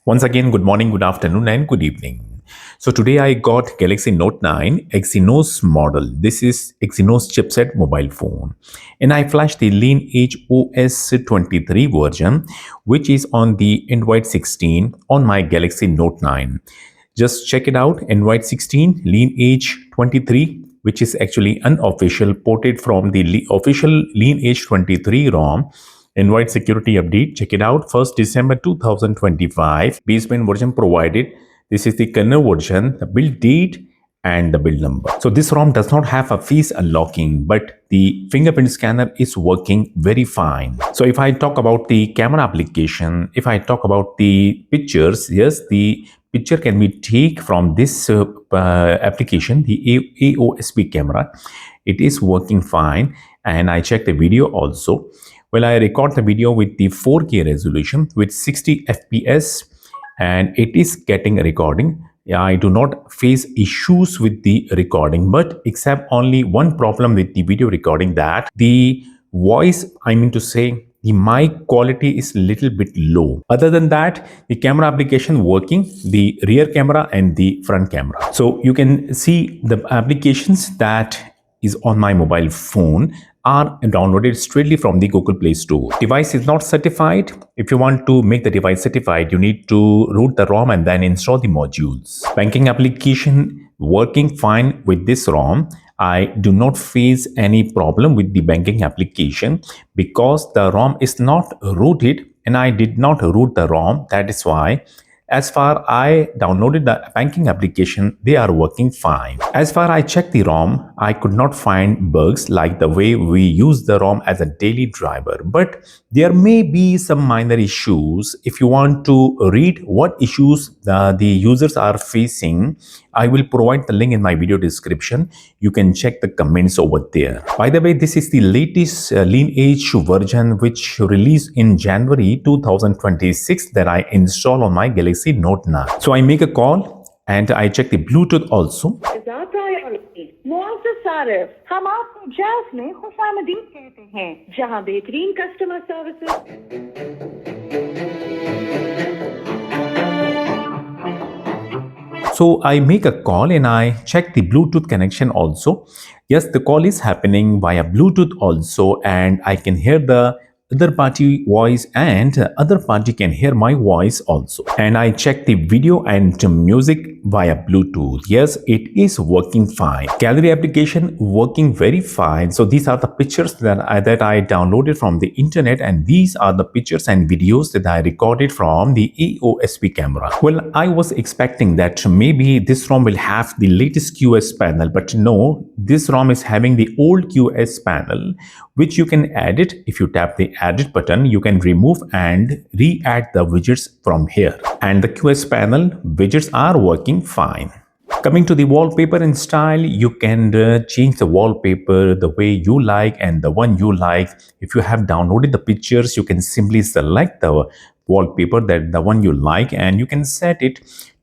Once again, good morning, good afternoon, and good evening. So today I got Galaxy Note 9 Exynos model. This is Exynos chipset mobile phone. And I flashed the LineageOS 23 version, which is on the Android 16 on my Galaxy Note 9. Just check it out, Android 16, Lineage 23, which is actually unofficial, ported from the official Lineage 23 ROM. Invite security update. Check it out. 1st December 2025. Basement version provided. This is the kernel version, the build date, and the build number. So this ROM does not have a face unlocking, but the fingerprint scanner is working very fine. So if I talk about the camera application, if I talk about the pictures, yes, the picture can be taken from this application, the AOSP camera. It is working fine, and I checked the video also. Well, I record the video with the 4K resolution with 60 FPS, and it is getting a recording. I do not face issues with the recording, but except only one problem with the video recording, that the voice, I mean to say, the mic quality is a little bit low. Other than that, the camera application working, the rear camera and the front camera. So you can see the applications that is on my mobile phone are downloaded straightly from the Google Play Store. Device is not certified. If you want to make the device certified, you need to root the ROM and then install the modules. Banking application working fine with this ROM. I do not face any problem with the banking application because the ROM is not rooted and I did not root the ROM. That is why as far I downloaded the banking application, they are working fine. As far I checked the ROM, I could not find bugs like the way we use the ROM as a daily driver. But there may be some minor issues. If you want to read what issues the users are facing, I will provide the link in my video description. You can check the comments over there. By the way, this is the latest Lineage version which released in January 2026 that I install on my Galaxy Note 9. So I make a call and I check the Bluetooth also. हम आपको जैस में खुशामदीद कहते हैं जहां बेहतरीन customer services. So I make a call and I check the Bluetooth connection also. Yes, the call is happening via Bluetooth also, and I can hear the other party voice and other party can hear my voice also. And I check the video and music via Bluetooth. Yes, it is working fine. Gallery application working very fine. So these are the pictures that I downloaded from the internet, and these are the pictures and videos that I recorded from the AOSP camera. Well, I was expecting that maybe this ROM will have the latest QS panel, but no, this ROM is having the old QS panel, which you can edit. If you tap the edit button, you can remove and re-add the widgets from here. And the QS panel widgets are working fine. Coming to the wallpaper and style, you can change the wallpaper the way you like and the one you like. If you have downloaded the pictures, you can simply select the wallpaper, that the one you like, and you can set it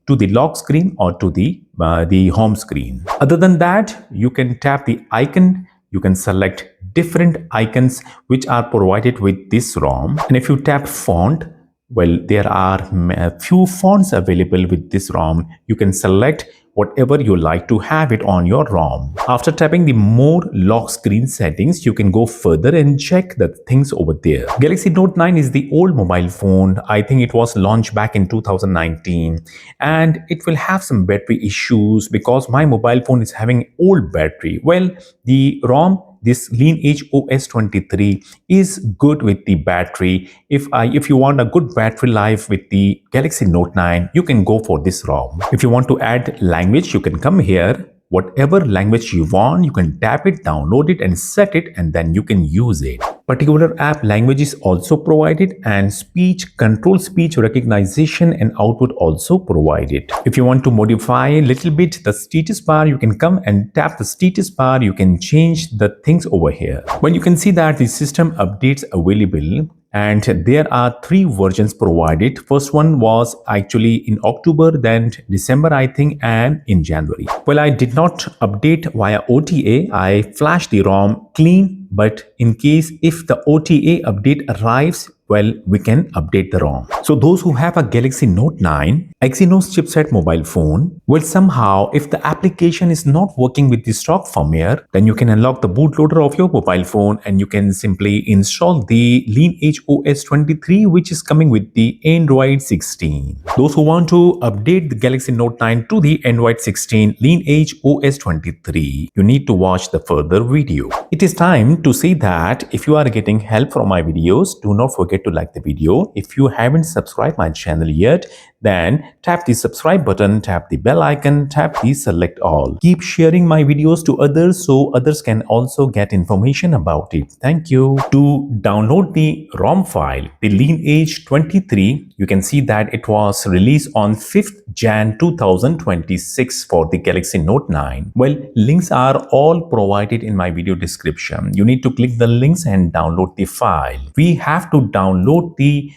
to the lock screen or to the home screen. Other than that, you can tap the icon. You can select different icons which are provided with this ROM. And if you tap font, well, there are a few fonts available with this ROM. You can select whatever you like to have it on your ROM. After tapping the more lock screen settings, you can go further and check the things over there. Galaxy Note 9 is the old mobile phone. I think it was launched back in 2019, and it will have some battery issues because my mobile phone is having old battery. Well, the ROM, this LineageOS 23 is good with the battery. If you want a good battery life with the Galaxy Note 9, you can go for this ROM. If you want to add language, you can come here. Whatever language you want, you can tap it, download it and set it, and then you can use it. Particular app language is also provided, and speech recognition and output also provided. If you want to modify a little bit the status bar, you can come and tap the status bar. You can change the things over here. Well, you can see that the system updates available, and there are 3 versions provided. First one was actually in October, then December, I think, and in January. Well, I did not update via OTA. I flashed the ROM clean, but in case if the OTA update arrives well, we can update the ROM. So those who have a Galaxy Note 9 Exynos chipset mobile phone, well, somehow if the application is not working with the stock firmware, then you can unlock the bootloader of your mobile phone and you can simply install the LineageOS 23, which is coming with the Android 16. Those who want to update the Galaxy Note 9 to the Android 16 LineageOS 23, you need to watch the further video. It is time to say that if you are getting help from my videos, do not forget to like the video. If you haven't subscribed my channel yet, then tap the subscribe button, tap the bell icon, tap the select all. Keep sharing my videos to others so others can also get information about it. Thank you. To download the ROM file, the Lineage 23, you can see that it was released on 5th Jan 2026 for the Galaxy Note 9. Well, links are all provided in my video description. You need to click the links and download the file. We have to download the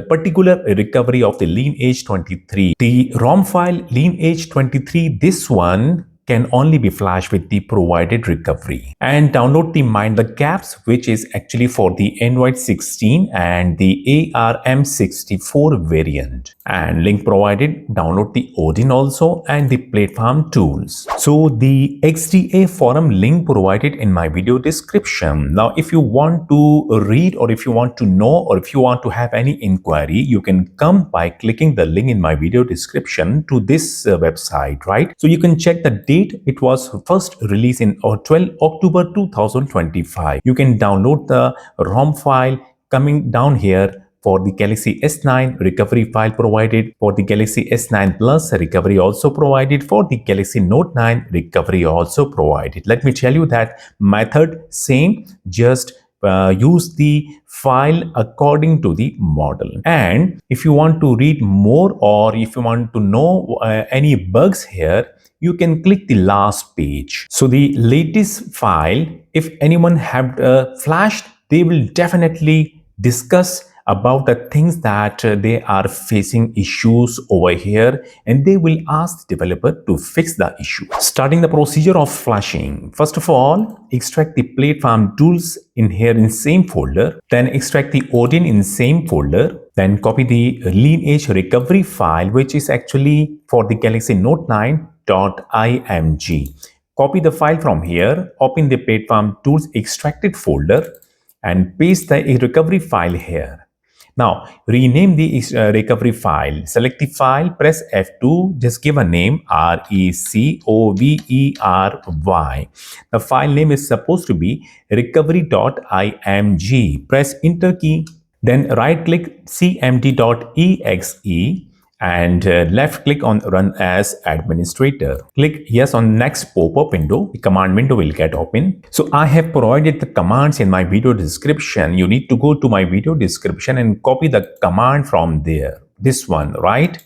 particular recovery of the Lineage 23. The ROM file Lineage 23, this one can only be flashed with the provided recovery, and download the Mind the Gaps, which is actually for the Android 16 and the ARM64 variant, and link provided. Download the Odin also and the platform tools. So the XDA forum link provided in my video description. Now if you want to read, or if you want to know, or if you want to have any inquiry, you can come by clicking the link in my video description to this website, right? So you can check the date. It was first released in 12 October 2025. You can download the ROM file coming down here. For the Galaxy S9, recovery file provided. For the Galaxy S9 Plus, recovery also provided. For the Galaxy Note 9, recovery also provided. Let me tell you that method same, just use the file according to the model. And if you want to read more, or if you want to know any bugs here, you can click the last page. So the latest file, if anyone have flashed, they will definitely discuss about the things that they are facing issues over here, and they will ask the developer to fix the issue. Starting the procedure of flashing. First of all, extract the platform tools in here in same folder, then extract the Odin in same folder, then copy the Lineage recovery file, which is actually for the Galaxy Note 9.img. Copy the file from here, open the platform tools extracted folder and paste the recovery file here. Now, rename the recovery file. Select the file, press F2, just give a name recovery. The file name is supposed to be recovery.img. Press enter key. Then right click cmd.exe and left click on run as administrator. Click yes on next pop-up window. The command window will get open. So I have provided the commands in my video description. You need to go to my video description and copy the command from there. This one, right?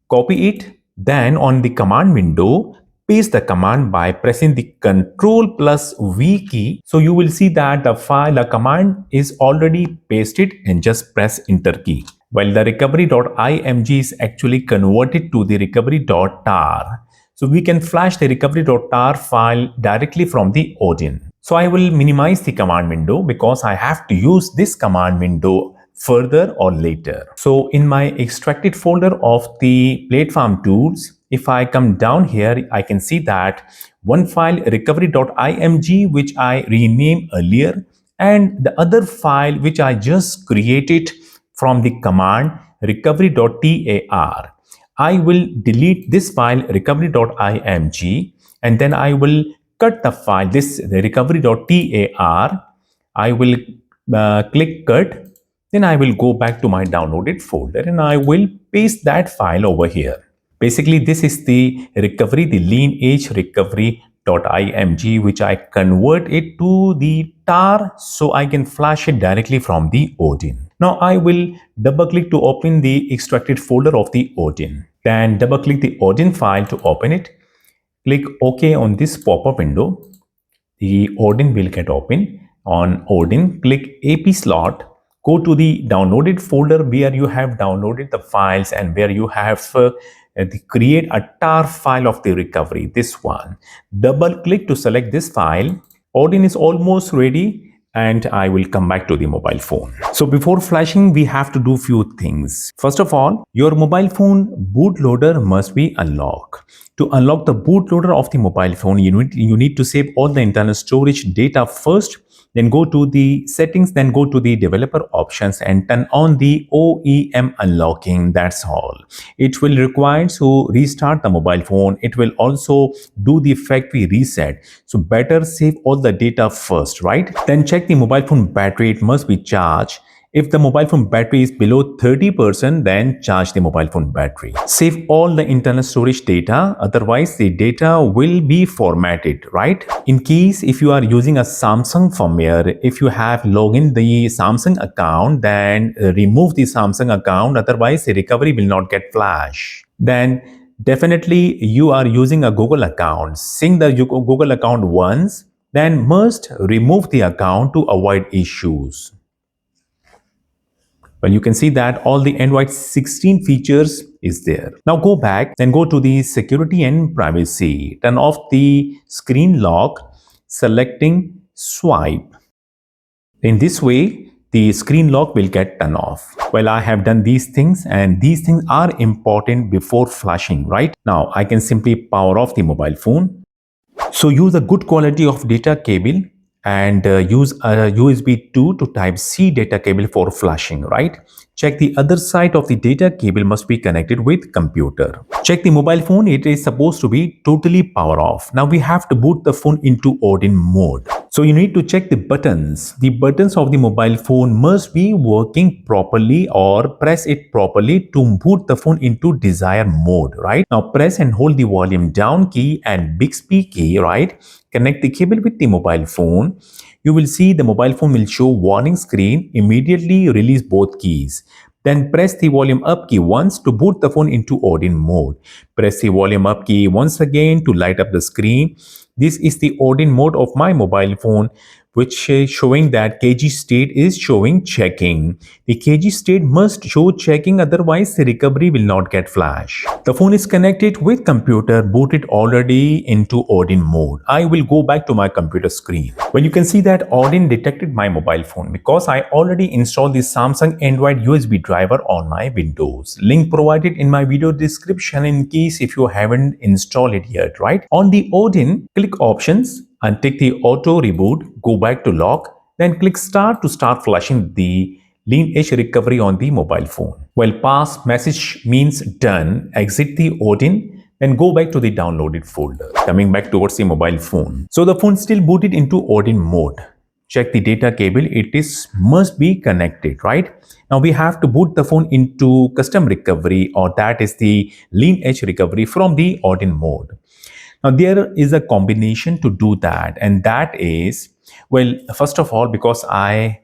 Copy it. Then on the command window, paste the command by pressing the Ctrl+V key. So you will see that the command is already pasted, and just press enter key. While the recovery.img is actually converted to the recovery.tar. So we can flash the recovery.tar file directly from the Odin. So I will minimize the command window because I have to use this command window further or later. So in my extracted folder of the platform tools, if I come down here, I can see that one file recovery.img, which I renamed earlier, and the other file which I just created from the command recovery.tar. I will delete this file recovery.img, and then I will cut the file, the recovery.tar. I will click cut. Then I will go back to my downloaded folder and I will paste that file over here. Basically, this is the recovery, the Lineage recovery.img, which I convert it to the tar so I can flash it directly from the Odin. Now I will double click to open the extracted folder of the Odin. Then double click the Odin file to open it. Click OK on this pop-up window. The Odin will get open. On Odin, click AP slot. Go to the downloaded folder where you have downloaded the files and where you have create a tar file of the recovery, this one. Double click to select this file. Odin is almost ready, and I will come back to the mobile phone. So before flashing, we have to do few things. First of all, your mobile phone bootloader must be unlocked. To unlock the bootloader of the mobile phone, you need to save all the internal storage data first, then go to the settings, then go to the developer options and turn on the OEM unlocking. That's all. It will require to restart the mobile phone. It will also do the factory reset. So better save all the data first, right? Then check the mobile phone battery. It must be charged. If the mobile phone battery is below 30%, then charge the mobile phone battery. Save all the internal storage data, otherwise the data will be formatted, right? In case if you are using a Samsung firmware, if you have login the Samsung account, then remove the Samsung account, otherwise the recovery will not get flash. Then definitely you are using a Google account. Sync the Google account once, then must remove the account to avoid issues. Well, you can see that all the Android 16 features is there. Now go back, then go to the security and privacy. Turn off the screen lock, selecting swipe. In this way, the screen lock will get turned off. Well, I have done these things and these things are important before flashing, right? Now I can simply power off the mobile phone. So use a good quality of data cable and use a USB 2 to Type-C data cable for flashing, right? Check the other side of the data cable must be connected with computer. Check the mobile phone, it is supposed to be totally power off. Now we have to boot the phone into ordin mode. So you need to check the buttons. The buttons of the mobile phone must be working properly or press it properly to boot the phone into desired mode, right? Now press and hold the volume down key and Bixby key, right? Connect the cable with the mobile phone. You will see the mobile phone will show warning screen. Immediately release both keys. Then press the volume up key once to boot the phone into ordin mode. Press the volume up key once again to light up the screen. This is the ordin mode of my mobile phone, which is showing that KG state is showing checking. The KG state must show checking, otherwise the recovery will not get flash. The phone is connected with computer, booted already into ordin mode. I will go back to my computer screen. Well, you can see that ordin detected my mobile phone because I already installed the Samsung Android USB driver on my Windows. Link provided in my video description in case if you haven't installed it yet, right? On the ordin, click options, untick the auto reboot, go back to lock, then click start to start flashing the LineageOS recovery on the mobile phone. Well, pass message means done. Exit the ordin, then go back to the downloaded folder. Coming back towards the mobile phone. So the phone still booted into ordin mode. Check the data cable, it is must be connected, right? Now we have to boot the phone into custom recovery, or that is the LineageOS recovery from the ordin mode. Now there is a combination to do that, and that is, well, first of all, because I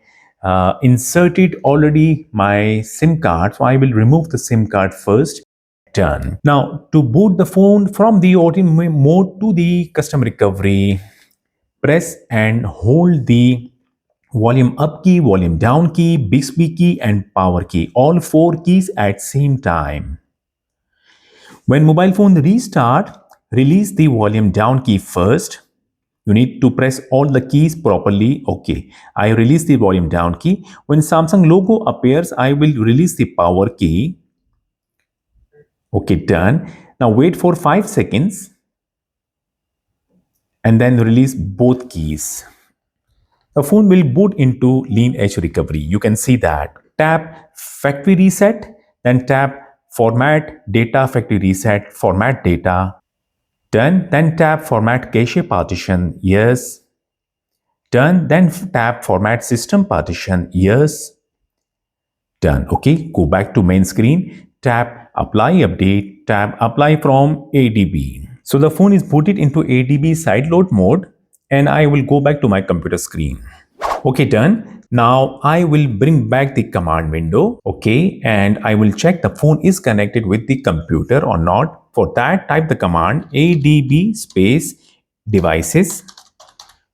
inserted already my SIM card, so I will remove the SIM card first. Done. Now to boot the phone from the ordin mode to the custom recovery, press and hold the volume up key, volume down key, Bixby key and power key, all four keys at same time. When mobile phone restart, release the volume down key first. You need to press all the keys properly. Okay, I release the volume down key. When Samsung logo appears, I will release the power key. Okay, done. Now wait for 5 seconds and then release both keys. The phone will boot into LineageOS recovery. You can see that. Tap factory reset, then tap format data factory reset, format data. Done. Then tap format cache partition. Yes. Done. Then tap format system partition. Yes. Done. Okay. Go back to main screen. Tap apply update. Tap apply from ADB. So the phone is booted into ADB sideload mode, and I will go back to my computer screen. Okay, done. Now I will bring back the command window. Okay, and I will check the phone is connected with the computer or not. For that, type the command adb space devices.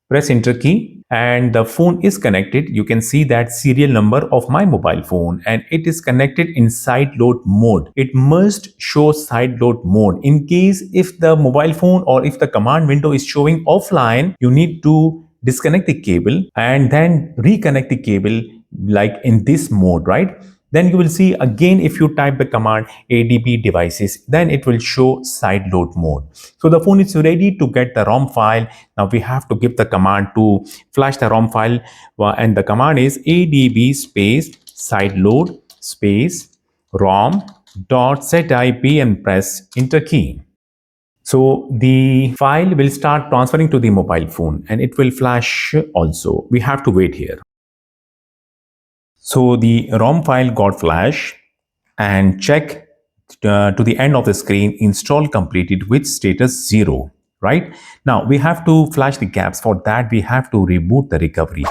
Press enter key and the phone is connected. You can see that serial number of my mobile phone and it is connected in side load mode. It must show side load mode. In case if the mobile phone or if the command window is showing offline, you need to disconnect the cable and then reconnect the cable like in this mode, right? Then you will see again, if you type the command adb devices, then it will show side load mode. So the phone is ready to get the ROM file. Now we have to give the command to flash the ROM file, and the command is adb space side load space rom dot set ip and press enter key. So the file will start transferring to the mobile phone and it will flash also. We have to wait here. So the ROM file got flash, and check to the end of the screen, install completed with status 0, right? Now we have to flash the gaps. For that we have to reboot the recovery.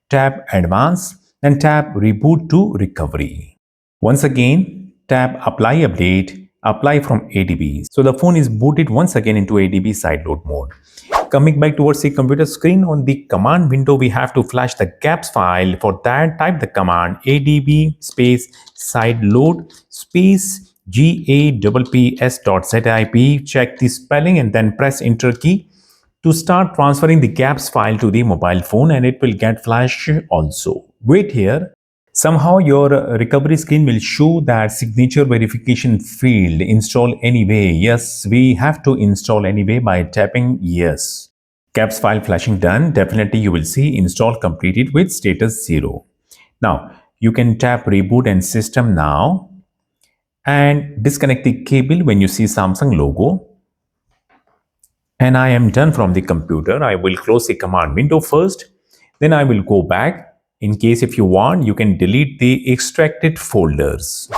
Tap advanced and tap reboot to recovery. Once again, tap apply update, apply from ADB. So the phone is booted once again into ADB sideload mode. Coming back towards the computer screen, on the command window, we have to flash the gaps file. For that, type the command adb space sideload space gapps.zip, check the spelling and then press enter key to start transferring the gaps file to the mobile phone, and it will get flash also. Wait here. Somehow your recovery screen will show that signature verification field install anyway. Yes, we have to install anyway by tapping yes. Gaps file flashing done. Definitely you will see install completed with status 0. Now you can tap reboot and system now and disconnect the cable when you see Samsung logo. And I am done from the computer. I will close the command window first. Then I will go back. In case if you want, you can delete the extracted folders.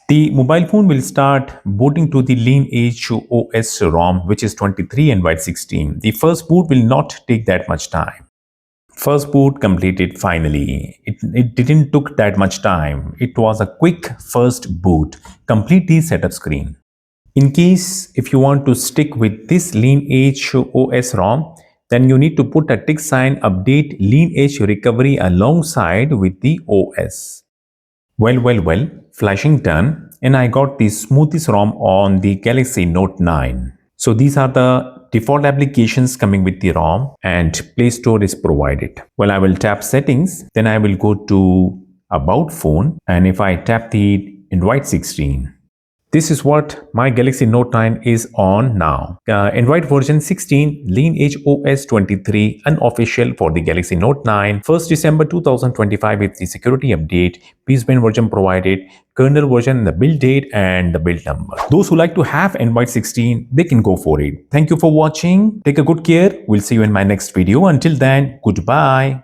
The mobile phone will start booting to the LineageOS ROM, which is 23 and byte 16. The first boot will not take that much time. First boot completed finally. It didn't took that much time. It was a quick first boot. Complete the setup screen. In case if you want to stick with this LineageOS ROM, then you need to put a tick sign update Lineage recovery alongside with the OS. Well, flashing done, and I got the smoothest ROM on the Galaxy Note 9. So these are the default applications coming with the ROM, and Play Store is provided. Well, I will tap settings, then I will go to about phone, and if I tap the Android 16, this is what my Galaxy Note 9 is on now. Android version 16, LineageOS 23, unofficial for the Galaxy Note 9. 1st December 2025 with the security update, baseband version provided, kernel version, the build date and the build number. Those who like to have Android 16, they can go for it. Thank you for watching. Take a good care. We'll see you in my next video. Until then, goodbye.